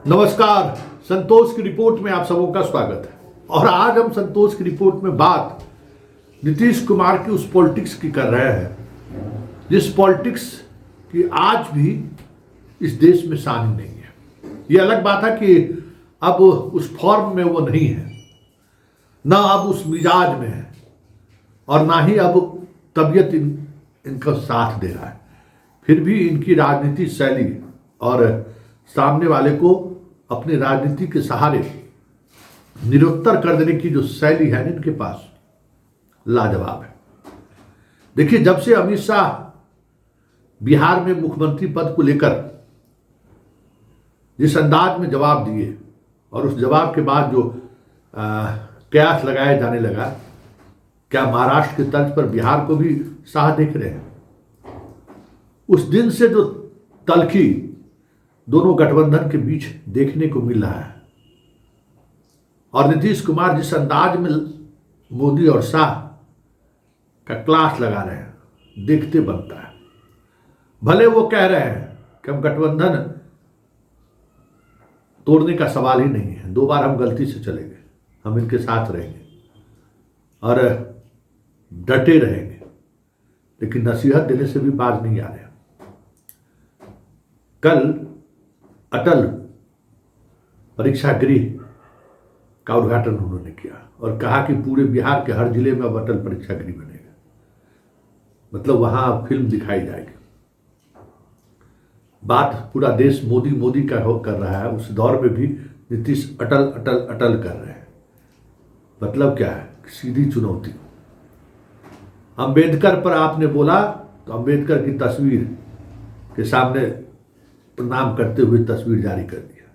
नमस्कार। संतोष की रिपोर्ट में आप सबों का स्वागत है। और आज हम संतोष की रिपोर्ट में बात नीतीश कुमार की उस पॉलिटिक्स की कर रहे हैं जिस पॉलिटिक्स की आज भी इस देश में शान नहीं है। ये अलग बात है कि अब उस फॉर्म में वो नहीं है, ना अब उस मिजाज में है और ना ही अब तबीयत इनका साथ दे रहा है। फिर भी इनकी राजनीति शैली और सामने वाले को अपनी राजनीति के सहारे निरुत्तर कर देने की जो शैली है इनके पास, लाजवाब है। देखिए, जब से अमित शाह बिहार में मुख्यमंत्री पद को लेकर जिस अंदाज में जवाब दिए और उस जवाब के बाद जो कयास लगाया जाने लगा, क्या महाराष्ट्र के तर्ज पर बिहार को भी शाह देख रहे हैं? उस दिन से जो तलखी दोनों गठबंधन के बीच देखने को मिल रहा है और नीतीश कुमार जिस अंदाज में मोदी और शाह का क्लास लगा रहे हैं, देखते बनता है। भले वो कह रहे हैं कि हम गठबंधन तोड़ने का सवाल ही नहीं है, 2 बार हम गलती से चले गए, हम इनके साथ रहेंगे और डटे रहेंगे, लेकिन नसीहत देने से भी बाज नहीं आ रहे। कल अटल परीक्षा गृह का उद्घाटन उन्होंने किया और कहा कि पूरे बिहार के हर जिले में अब अटल परीक्षा गृह बनेगा, मतलब वहां फिल्म दिखाई जाएगी। बात पूरा देश मोदी मोदी का कर रहा है, उस दौर में भी नीतीश अटल अटल अटल कर रहे हैं। मतलब क्या है? सीधी चुनौती। अंबेडकर पर आपने बोला तो अंबेडकर की तस्वीर के सामने प्रणाम करते हुए तस्वीर जारी कर दिया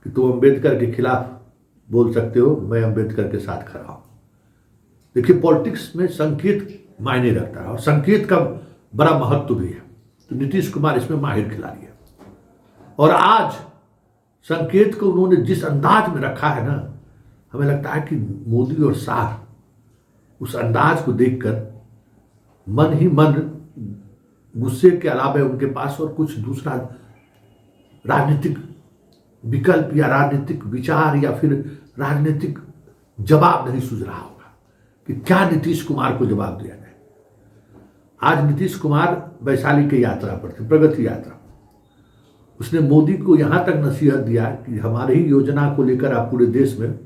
कि तुम अंबेडकर के खिलाफ बोल सकते हो, मैं अंबेडकर के साथ खड़ा हूं। देखिए, पॉलिटिक्स में संकेत मायने रखता है और संकेत का बड़ा महत्व भी है, तो नीतीश कुमार इसमें माहिर खिलाड़ी है। और आज संकेत को उन्होंने जिस अंदाज में रखा है ना, हमें लगता है कि मोदी और शाह उस अंदाज को देखकर मन ही मन गुस्से के अलावा उनके पास और कुछ दूसरा राजनीतिक विकल्प या राजनीतिक विचार या फिर राजनीतिक जवाब नहीं सूझ रहा होगा कि क्या नीतीश कुमार को जवाब दिया जाए। आज नीतीश कुमार वैशाली की यात्रा पर थे, प्रगति यात्रा। उसने मोदी को यहां तक नसीहत दिया कि हमारी ही योजना को लेकर आप पूरे देश में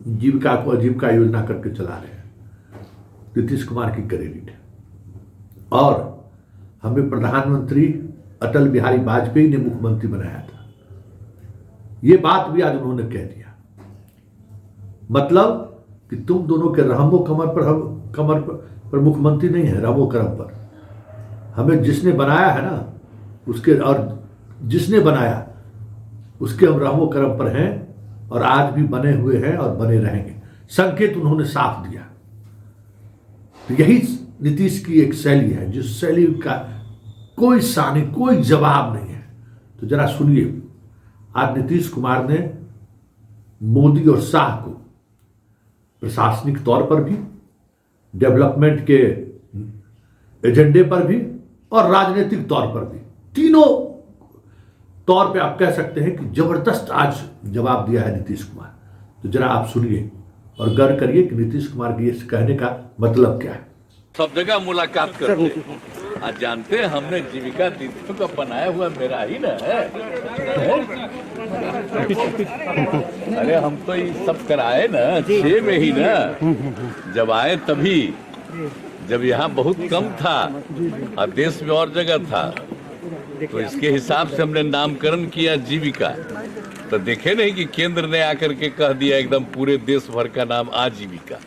जीविका को आजीविका योजना करके चला रहे हैं। नीतीश कुमार की क्रेडिट है। और हमें प्रधानमंत्री अटल बिहारी वाजपेयी ने मुख्यमंत्री बनाया था, यह बात भी आज उन्होंने कह दिया। मतलब कि तुम दोनों के रहमो कमर पर, हम कमर पर मुख्यमंत्री नहीं है, रहमो करम पर। हमें जिसने बनाया है ना उसके, और जिसने बनाया उसके हम रहमो करम पर हैं और आज भी बने हुए हैं और बने रहेंगे। संकेत उन्होंने साफ दिया। तो यही नीतीश की एक शैली है, जिस शैली का कोई सानी, कोई जवाब नहीं है। तो जरा सुनिए, आज नीतीश कुमार ने मोदी और शाह को प्रशासनिक तौर पर भी, डेवलपमेंट के एजेंडे पर भी और राजनीतिक तौर पर भी, तीनों तौर पे आप कह सकते हैं कि जबरदस्त आज जवाब दिया है नीतीश कुमार। तो जरा आप सुनिए और गौर करिए कि नीतीश कुमार के इस कहने का मतलब क्या है। सब जगह मुलाकात करते हैं। आज जानते हैं, हमने जीविका दीदियों का बनाया हुआ मेरा ही ना है। अरे हम तो ये सब कराए ना 6 में ही ना, जब आए तभी, जब यहाँ बहुत कम था और देश में और जगह था, तो इसके हिसाब से हमने नामकरण किया जीविका। तो देखे नहीं कि केंद्र ने आकर के कह दिया एकदम पूरे देश भर का नाम आजीविका।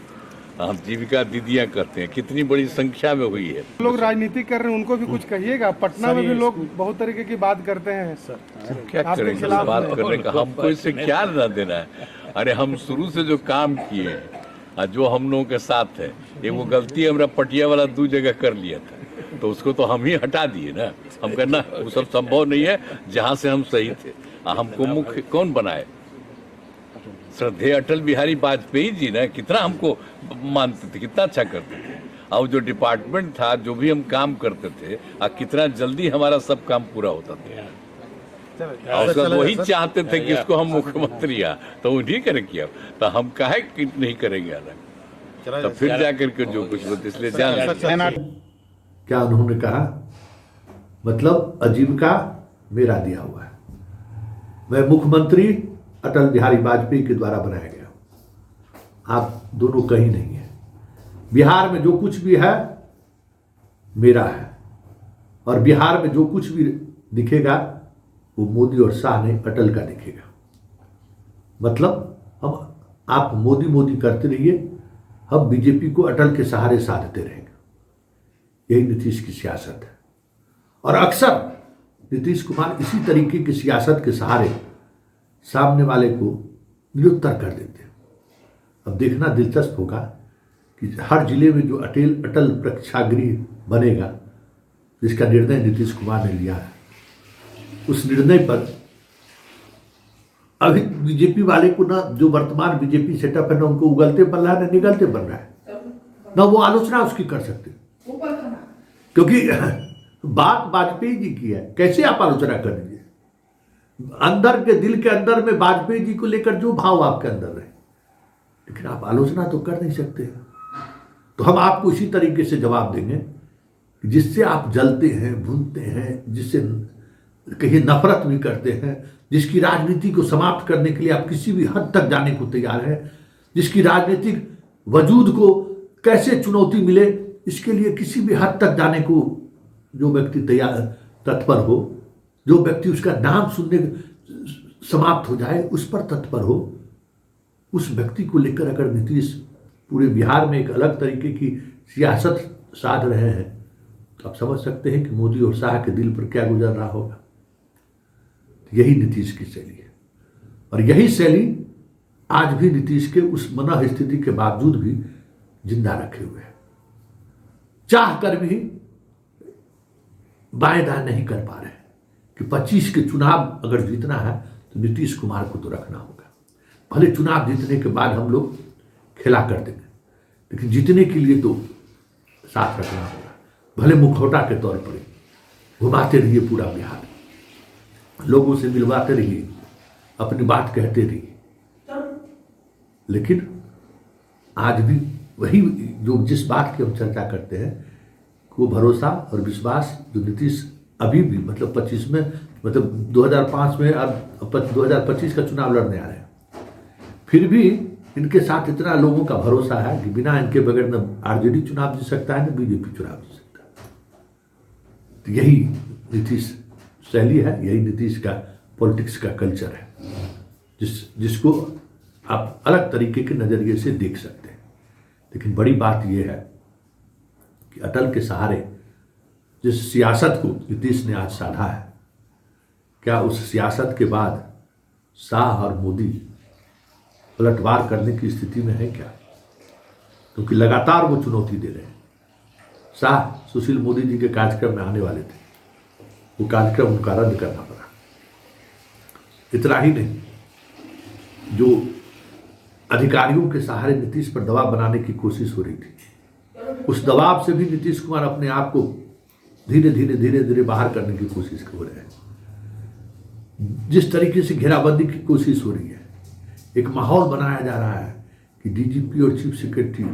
हम जीविका दीदियां करते हैं, कितनी बड़ी संख्या में हुई है। लोग राजनीति कर रहे हैं, उनको भी कुछ कहिएगा। पटना में भी लोग बहुत तरीके की बात करते हैं। क्या करेंगे बात करने का, हमको इससे क्या ना देना है। अरे हम शुरू से जो काम किए हैं, जो हम लोगों के साथ है, ये वो गलती हमारा पटिया वाला 2 जगह कर लिया था, तो उसको तो हम ही हटा दिए ना। हम कहना वो सब संभव नहीं है, जहाँ से हम सही थे। हमको मुख्य कौन बनाए? श्रद्धेय अटल बिहारी वाजपेयी जी ने कितना हमको मानते थे, कितना अच्छा करते थे। और जो डिपार्टमेंट था, जो भी हम काम करते थे, कितना जल्दी हमारा सब काम पूरा होता था। और उसके बाद वही चाहते थे कि इसको हम मुख्यमंत्री तो वो नहीं करेंगे अब, तो हम काहे कि नहीं करेंगे अलग, तो फिर जाकर के जो कुछ होता, इसलिए जान क्या उन्होंने कहा, मतलब आजीविका मेरा दिया हुआ है, मैं मुख्यमंत्री अटल बिहारी वाजपेयी के द्वारा बनाया गया, आप दोनों कहीं नहीं है। बिहार में जो कुछ भी है मेरा है, और बिहार में जो कुछ भी दिखेगा वो मोदी और शाह ने अटल का दिखेगा। मतलब आप मोदी मोदी करते रहिए, हम बीजेपी को अटल के सहारे साधते रहेंगे। यही नीतीश की सियासत है, और अक्सर नीतीश कुमार इसी तरीके की सियासत के सहारे सामने वाले को निरुत्तर कर देते हैं। अब देखना दिलचस्प होगा कि हर जिले में जो अटल प्रेक्षागृह बनेगा, जिसका निर्णय नीतीश कुमार ने लिया है, उस निर्णय पर अभी बीजेपी वाले को ना, जो वर्तमान बीजेपी सेटअप है ना, उनको उगलते बन रहा है ना निगलते बन रहा है, ना वो आलोचना उसकी कर सकते, क्योंकि बात वाजपेयी जी की है। कैसे आप आलोचना कर दीजिए, अंदर के दिल के अंदर में वाजपेयी जी को लेकर जो भाव आपके अंदर रहे, लेकिन आप आलोचना तो कर नहीं सकते। तो हम आपको इसी तरीके से जवाब देंगे जिससे आप जलते हैं, भूनते हैं, जिससे कहीं नफरत भी करते हैं, जिसकी राजनीति को समाप्त करने के लिए आप किसी भी हद तक जाने को तैयार हैं, जिसकी राजनीतिक वजूद को कैसे चुनौती मिले इसके लिए किसी भी हद तक जाने को जो व्यक्ति तैयार तत्पर हो, जो व्यक्ति उसका नाम सुनने समाप्त हो जाए उस पर तत्पर हो, उस व्यक्ति को लेकर अगर नीतीश पूरे बिहार में एक अलग तरीके की सियासत साध रहे हैं, तो आप समझ सकते हैं कि मोदी और शाह के दिल पर क्या गुजर रहा होगा। यही नीतीश की शैली है, और यही शैली आज भी नीतीश के उस मनः स्थिति के बावजूद भी जिंदा रखे हुए हैं। चाह कर भी बाएं दाएं नहीं कर पा रहे हैं कि 25 के चुनाव अगर जीतना है तो नीतीश कुमार को तो रखना होगा। भले चुनाव जीतने के बाद हम लोग खेला कर देंगे, लेकिन जीतने के लिए तो साथ रखना होगा। भले मुखौटा के तौर पर घुमाते रहिए पूरा बिहार, लोगों से मिलवाते रहिए, अपनी बात कहते रहिए, लेकिन आज भी वही जो जिस बात की हम चर्चा करते हैं, वो भरोसा और विश्वास जो नीतीश अभी भी मतलब 25 में, मतलब 2005 में, अब 2025 का चुनाव लड़ने आ रहे हैं, फिर भी इनके साथ इतना लोगों का भरोसा है कि बिना इनके बगैर न आरजेडी चुनाव जीत सकता है, न बीजेपी चुनाव जीत सकता है। तो यही नीतीश शैली है, यही नीतीश का पॉलिटिक्स का कल्चर है, जिसको आप अलग तरीके के नज़रिए से देख सकते हैं। लेकिन बड़ी बात यह है कि अटल के सहारे जिस सियासत को नीतीश ने आज साधा है, क्या उस सियासत के बाद शाह और मोदी पलटवार करने की स्थिति में है क्या? क्योंकि लगातार वो चुनौती दे रहे हैं। शाह सुशील मोदी जी के कार्यक्रम में आने वाले थे, वो कार्यक्रम उनका रद्द करना पड़ा। इतना ही नहीं, जो अधिकारियों के सहारे नीतीश पर दबाव बनाने की कोशिश हो रही थी, उस दबाव से भी नीतीश कुमार अपने आप को धीरे धीरे बाहर करने की कोशिश हो रहे हैं। जिस तरीके से घेराबंदी की कोशिश हो रही है, एक माहौल बनाया जा रहा है कि डीजीपी और चीफ सेक्रेटरी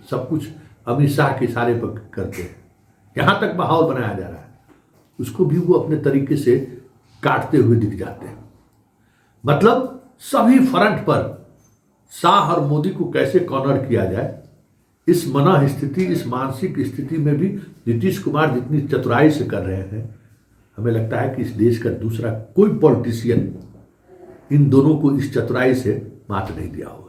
सब कुछ अमित शाह के इशारे पर करते हैं, यहाँ तक माहौल बनाया जा रहा है, उसको भी वो अपने तरीके से काटते हुए दिख जाते हैं। मतलब सभी फ्रंट पर शाह और मोदी को कैसे कॉर्नर किया जाए, इस मनः स्थिति, इस मानसिक स्थिति में भी नीतीश कुमार जितनी चतुराई से कर रहे हैं, हमें लगता है कि इस देश का दूसरा कोई पॉलिटिशियन इन दोनों को इस चतुराई से मात नहीं दिया होगा।